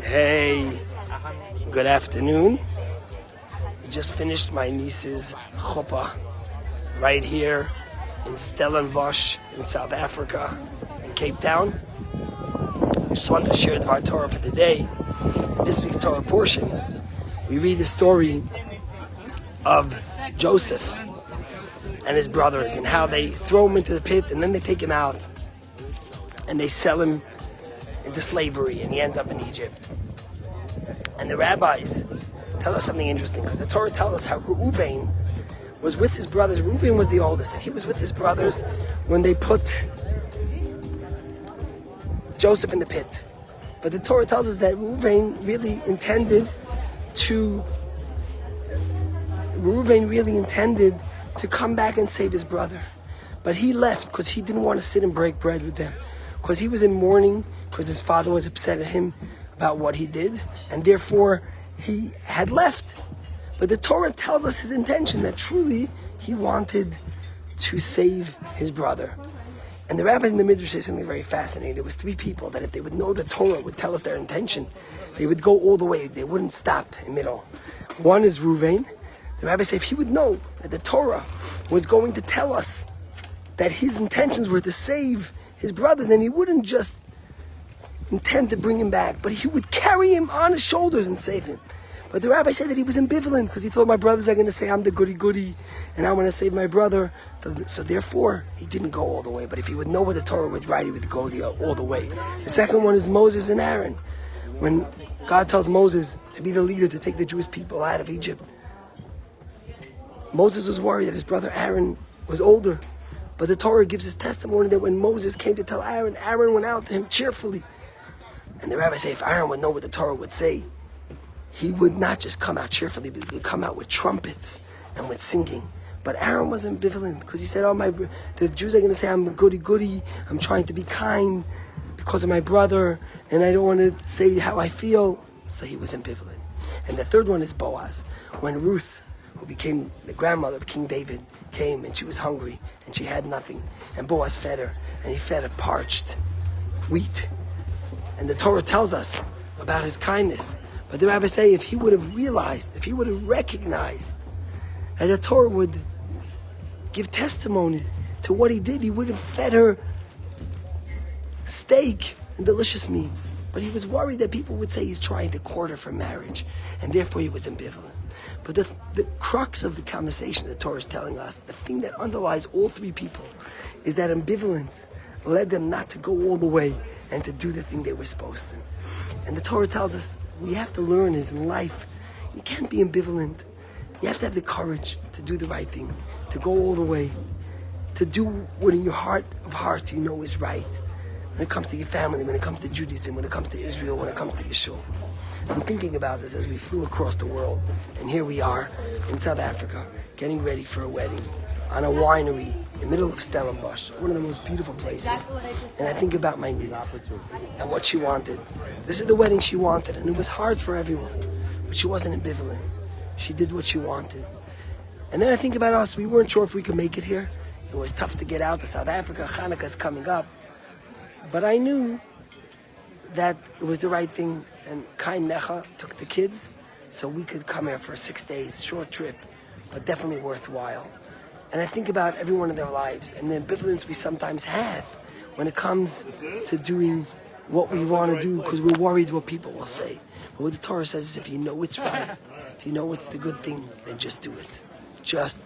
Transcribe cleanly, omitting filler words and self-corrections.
Hey, good afternoon. I just finished my niece's chuppah right here in Stellenbosch in South Africa, in Cape Town. I just wanted to share our Torah for the day. In this week's Torah portion, we read the story of Joseph and his brothers and how they throw him into the pit and then they take him out and they sell him into slavery and he ends up in Egypt. And the rabbis tell us something interesting, because the Torah tells us how Reuven was with his brothers. Reuven was the oldest, and he was with his brothers when they put Joseph in the pit. But the Torah tells us that Reuven really intended to come back and save his brother. But he left because he didn't want to sit and break bread with them, because he was in mourning, because his father was upset at him about what he did, and therefore he had left. But the Torah tells us his intention, that truly he wanted to save his brother. And the rabbis in the Midrash say something very fascinating. There was three people that if they would know the Torah would tell us their intention, they would go all the way. They wouldn't stop in middle. One is Reuven. The rabbis say if he would know that the Torah was going to tell us that his intentions were to save his brother, then he wouldn't just intend to bring him back, but he would carry him on his shoulders and save him. But the rabbi said that he was ambivalent, because he thought my brothers are going to say I'm the goody and I'm going to save my brother. So therefore he didn't go all the way. But if he would know what the Torah would write, he would go all the way. The second one is Moses and Aaron. When God tells Moses to be the leader to take the Jewish people out of Egypt, Moses was worried that his brother Aaron was older. But the Torah gives his testimony that when Moses came to tell Aaron, Aaron went out to him cheerfully. And the rabbis say if Aaron would know what the Torah would say, he would not just come out cheerfully, but he would come out with trumpets and with singing. But Aaron was ambivalent, because he said, the Jews are going to say I'm goody, I'm trying to be kind because of my brother, and I don't want to say how I feel. So he was ambivalent. And the third one is Boaz. When Ruth, who became the grandmother of King David, came and she was hungry and she had nothing, and Boaz fed her, and he fed her parched wheat. And the Torah tells us about his kindness. But the rabbis say if he would have realized, if he would have recognized that the Torah would give testimony to what he did, he would have fed her steak and delicious meats. But he was worried that people would say he's trying to court her for marriage, and therefore he was ambivalent. But the crux of the conversation the Torah is telling us, the thing that underlies all three people, is that ambivalence led them not to go all the way and to do the thing they were supposed to. And the Torah tells us we have to learn is in life, you can't be ambivalent. You have to have the courage to do the right thing, to go all the way, to do what in your heart of hearts you know is right. When it comes to your family, when it comes to Judaism, when it comes to Israel, when it comes to Yeshua. I'm thinking about this as we flew across the world, and here we are in South Africa, getting ready for a wedding on a winery in the middle of Stellenbosch, one of the most beautiful places. And I think about my niece and what she wanted. This is the wedding she wanted, and it was hard for everyone, but she wasn't ambivalent. She did what she wanted. And then I think about us. We weren't sure if we could make it here. It was tough to get out to South Africa. Hanukkah's coming up. But I knew that it was the right thing, and Kind Necha took the kids so we could come here for 6 days, short trip, but definitely worthwhile. And I think about everyone in their lives and the ambivalence we sometimes have when it comes to doing what we want to do because we're worried what people will say. But what the Torah says is if you know it's right, if you know it's the good thing, then just do it. Just